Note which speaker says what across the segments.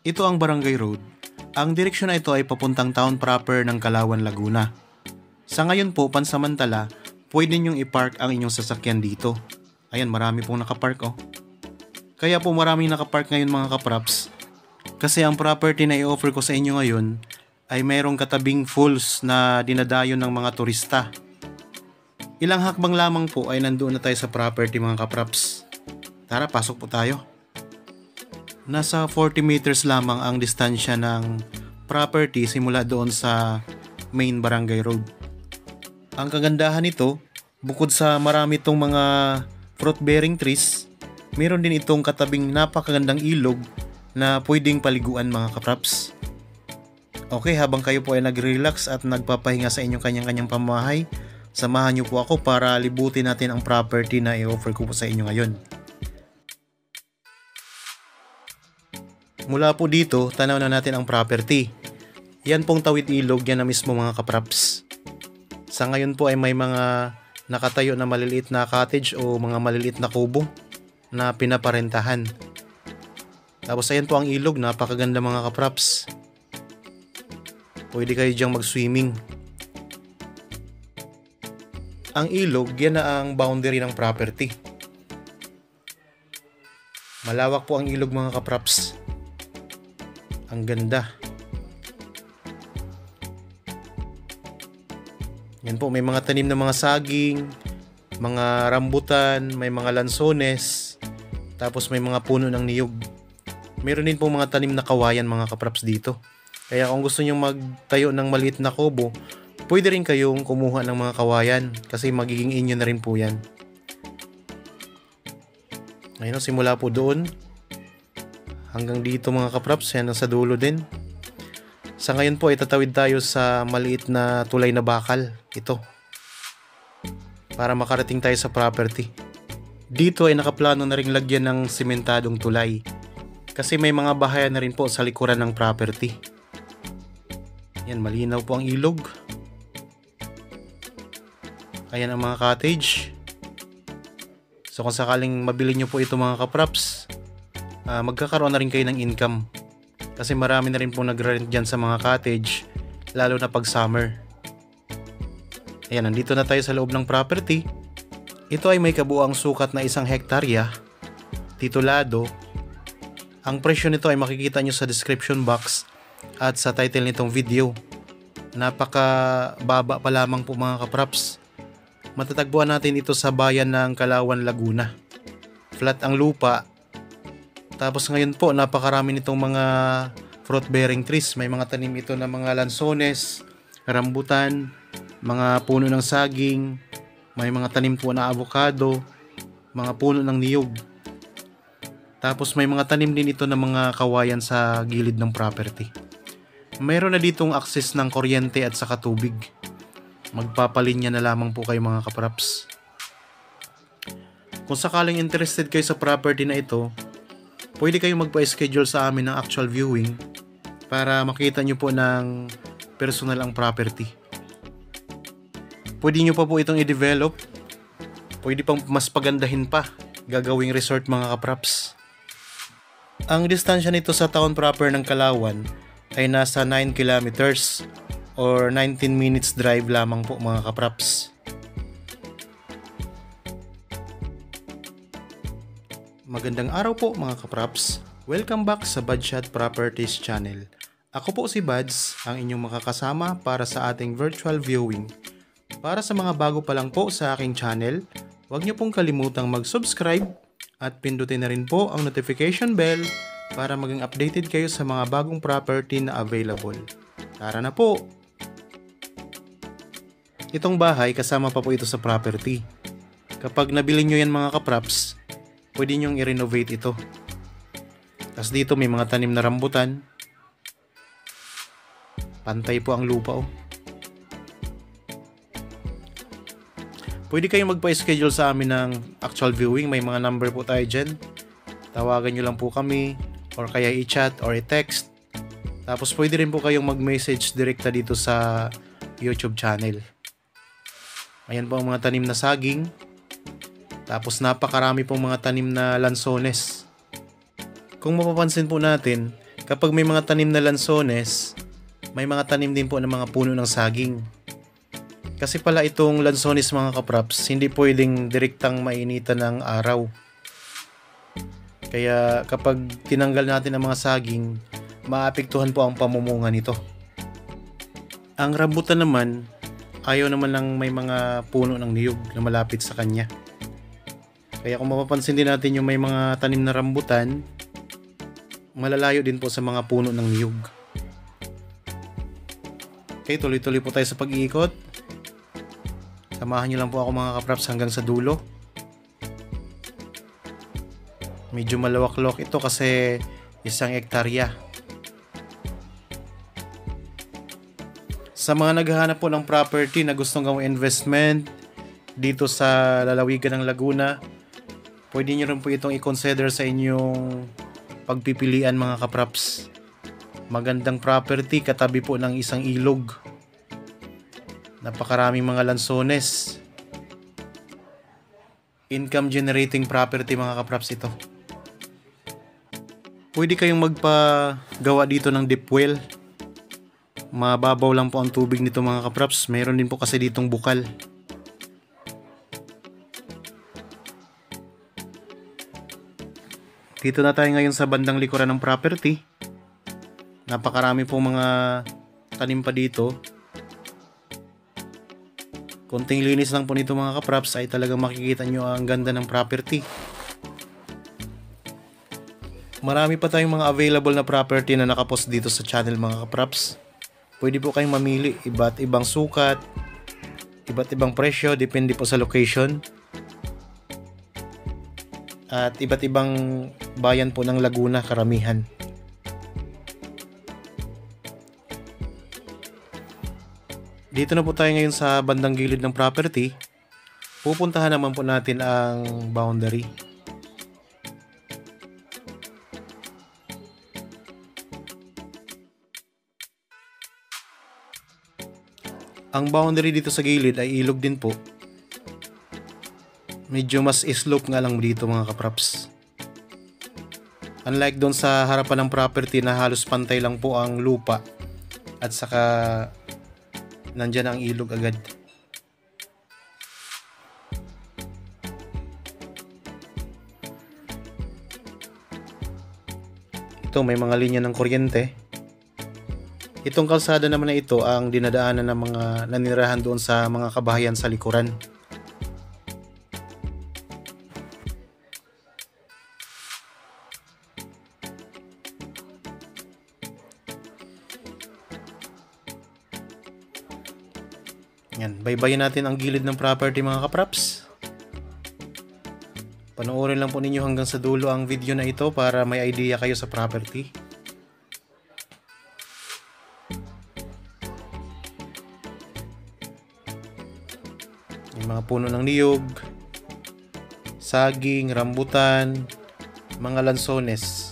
Speaker 1: Ito ang Barangay Road. Ang direksyon na ito ay papuntang town proper ng Calauan, Laguna. Sa ngayon po, pansamantala, pwede nyong i-park ang inyong sasakyan dito. Ayan, marami pong nakapark oh. Kaya po maraming nakapark ngayon mga kapraps. Kasi ang property na i-offer ko sa inyo ngayon ay mayroong katabing falls na dinadayon ng mga turista. Ilang hakbang lamang po ay nandoon na tayo sa property mga kapraps. Tara, pasok po tayo. Nasa 40 meters lamang ang distansya ng property simula doon sa main barangay road. Ang kagandahan nito, bukod sa marami itong mga fruit-bearing trees, meron din itong katabing napakagandang ilog na pwedeng paliguan mga kapraps. Okay, habang kayo po ay nag-relax at nagpapahinga sa inyong kanyang-kanyang pamahay, samahan niyo po ako para libutin natin ang property na i-offer ko po sa inyo ngayon. Mula po dito, tanaw na natin ang property. Yan pong tawid ilog, yan na mismo mga kapraps. Sa ngayon po ay may mga nakatayo na maliliit na cottage o mga maliliit na kubo na pinaparentahan. Tapos ayan po ang ilog, napakaganda mga kapraps. Pwede kayo diyang mag-swimming. Ang ilog, yan na ang boundary ng property. Malawak po ang ilog mga kapraps. Ang ganda. Yan po, may mga tanim na mga saging, mga rambutan, may mga lansones, tapos may mga puno ng niyog. Meron din po mga tanim na kawayan mga kapraps dito. Kaya kung gusto nyo magtayo ng maliit na kubo, pwede rin kayong kumuha ng mga kawayan kasi magiging inyo na rin po yan. Ayun, simula po doon hanggang dito mga kapraps, yan sa dulo din. Sa ngayon po ay tatawid tayo sa maliit na tulay na bakal. Ito. Para makarating tayo sa property. Dito ay nakaplano na ring lagyan ng sementadong tulay. Kasi may mga bahayan na rin po sa likuran ng property. Yan, malinaw po ang ilog. Ayan ang mga cottage. So kung sakaling mabili nyo po ito mga kapraps, magkakaroon na rin kayo ng income. Kasi marami na rin po nag-rent dyan sa mga cottage, lalo na pag summer. Ayan, nandito na tayo sa loob ng property. Ito ay may kabuuang sukat na 1 hektarya, titulado. Ang presyo nito ay makikita nyo sa description box at sa title nitong video. Napakababa pa lamang po mga kapraps. Matatagpuan natin ito sa bayan ng Calauan, Laguna. Flat ang lupa. Tapos ngayon po, napakarami nitong mga fruit-bearing trees. May mga tanim ito na mga lansones, rambutan, mga puno ng saging, may mga tanim po na avocado, mga puno ng niyog. Tapos may mga tanim din ito na mga kawayan sa gilid ng property. Mayroon na ditong access ng kuryente at saka tubig. Magpapalinya na lamang po kayo mga kapraps. Kung sakaling interested kayo sa property na ito, pwede kayong magpa-schedule sa amin ng actual viewing para makita nyo po ng personal ang property. Pwede nyo pa po itong i-develop. Pwede pang mas pagandahin pa. Gagawing resort mga kapraps. Ang distansya nito sa town proper ng Calauan ay nasa 9 kilometers or 19 minutes drive lamang po mga kapraps. Magandang araw po mga kapraps. Welcome back sa Badshot Properties channel. Ako po si Bads, ang inyong makakasama para sa ating virtual viewing. Para sa mga bago pa lang po sa aking channel, huwag niyo pong kalimutang mag-subscribe at pindutin na rin po ang notification bell para maging updated kayo sa mga bagong property na available. Tara na po! Itong bahay kasama pa po ito sa property. Kapag nabili nyo yan mga kapraps, pwede nyong i-renovate ito. Tapos dito may mga tanim na rambutan. Pantay po ang lupa oh. Pwede kayong magpa-schedule sa amin ng actual viewing. May mga number po tayo dyan. Tawagan nyo lang po kami or kaya i-chat or i-text. Tapos pwede rin po kayong mag-message direkta dito sa YouTube channel. Ayan po ang mga tanim na saging. Tapos napakarami pong mga tanim na lansones. Kung mapapansin po natin, Kapag may mga tanim na lansones, may mga tanim din po ng mga puno ng saging. Kasi pala itong lansones mga kapraps, hindi pwedeng direktang mainitan ng araw. Kaya kapag tinanggal natin ang mga saging, maapektuhan po ang pamumunga nito. Ang rambutan naman, ayaw naman lang may mga puno ng niyog na malapit sa kanya. Kaya kung mapapansin din natin yung may mga tanim na rambutan, malalayo din po sa mga puno ng niyog. Okay, tuloy-tuloy po tayo sa pag-iikot. Samahan nyo lang po ako mga kapraps hanggang sa dulo. Medyo malawak-lawak ito kasi 1 hektarya. Sa mga naghahanap po ng property na gustong gawing investment dito sa lalawigan ng Laguna, pwede nyo rin po itong i-consider sa inyong pagpipilian mga kapraps. Magandang property katabi po ng isang ilog. Napakaraming mga lansones. Income generating property mga kapraps ito. Pwede kayong magpagawa dito ng deep well. Mababaw lang po ang tubig nito mga kapraps. Meron din po kasi ditong bukal. Dito na tayo ngayon sa bandang likuran ng property. Napakarami po mga tanim pa dito. Konting linis lang po nito mga kapraps ay talagang makikita nyo ang ganda ng property. Marami pa tayong mga available na property na nakapost dito sa channel mga kapraps. Pwede po kayong mamili, iba't ibang sukat, iba't ibang presyo, depende po sa location. At iba't ibang bayan po ng Laguna karamihan. Dito na po tayo ngayon sa bandang gilid ng property. Pupuntahan naman po natin ang boundary. Ang boundary dito sa gilid ay ilog din po. Medyo mas slope nga lang dito mga kapraps. Unlike doon sa harapan ng property na halos pantay lang po ang lupa at saka nandyan ang ilog agad. Ito may mga linya ng kuryente. Itong kalsada naman na ito ang dinadaanan ng mga nanirahan doon sa mga kabahayan sa likuran. Yan, baybayin natin ang gilid ng property mga kapraps. Panoorin lang po ninyo hanggang sa dulo ang video na ito para may idea kayo sa property. Yung mga puno ng niyog, saging, rambutan, mga lansones.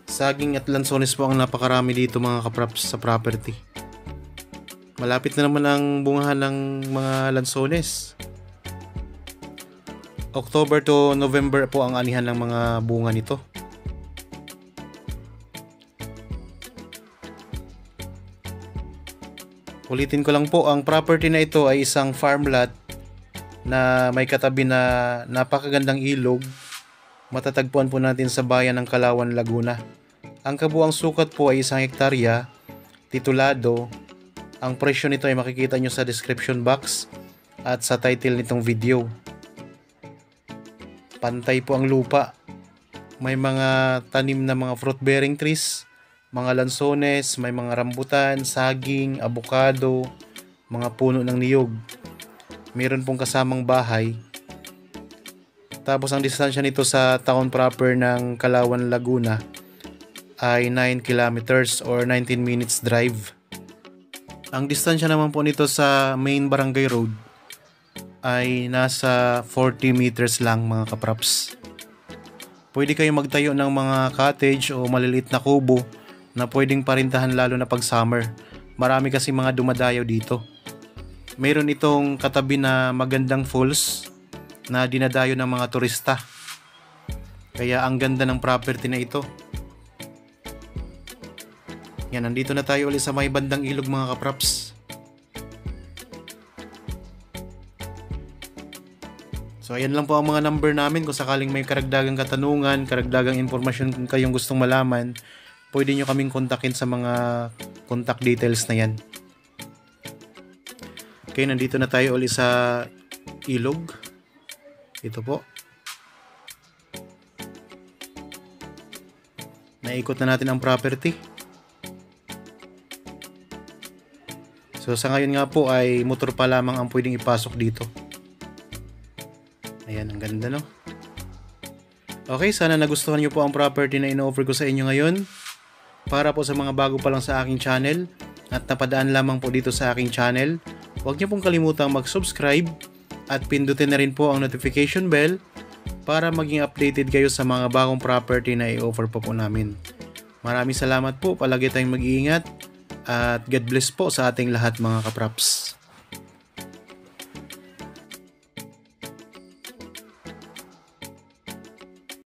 Speaker 1: Saging at lansones po ang napakarami dito mga kapraps sa property. Malapit na naman ang bungahan ng mga lansones. October to November po ang anihan ng mga bunga nito. Ulitin ko lang po, ang property na ito ay isang farmlot na may katabi na napakagandang ilog. Matatagpuan po natin sa bayan ng Kalawan, Laguna. Ang kabuang sukat po ay 1 hektarya, titulado. Ang presyo nito ay makikita nyo sa description box at sa title nitong video. Pantay po ang lupa. May mga tanim na mga fruit bearing trees, mga lansones, may mga rambutan, saging, abukado, mga puno ng niyog. Meron pong kasamang bahay. Tapos ang distansya nito sa town proper ng Kalawan, Laguna ay 9 kilometers or 19 minutes drive. Ang distansya naman po nito sa main barangay road ay nasa 40 meters lang mga kapraps. Pwede kayong magtayo ng mga cottage o maliliit na kubo na pwedeng parintahan lalo na pag summer. Marami kasi mga dumadayo dito. Meron itong katabi na magandang falls na dinadayo ng mga turista. Kaya ang ganda ng property na ito. Yan, nandito na tayo ulit sa may bandang ilog mga kapraps. So ayan lang po ang mga number namin. Kung sakaling may karagdagang katanungan, karagdagang informasyon kayong gustong malaman, pwede nyo kaming kontakin sa mga contact details na yan. Okay, nandito na tayo ulit sa ilog. Ito po. Naikot na natin ang property. So sa ngayon nga po ay motor pa lamang ang pwedeng ipasok dito. Ayan, ang ganda no? Okay, sana nagustuhan nyo po ang property na ino-offer ko sa inyo ngayon. Para po sa mga bago pa lang sa aking channel at napadaan lamang po dito sa aking channel, huwag nyo pong kalimutang mag-subscribe at pindutin na rin po ang notification bell para maging updated kayo sa mga bagong property na i-offer po namin. Maraming salamat po, palagi tayong mag-iingat at God bless po sa ating lahat mga kapraps.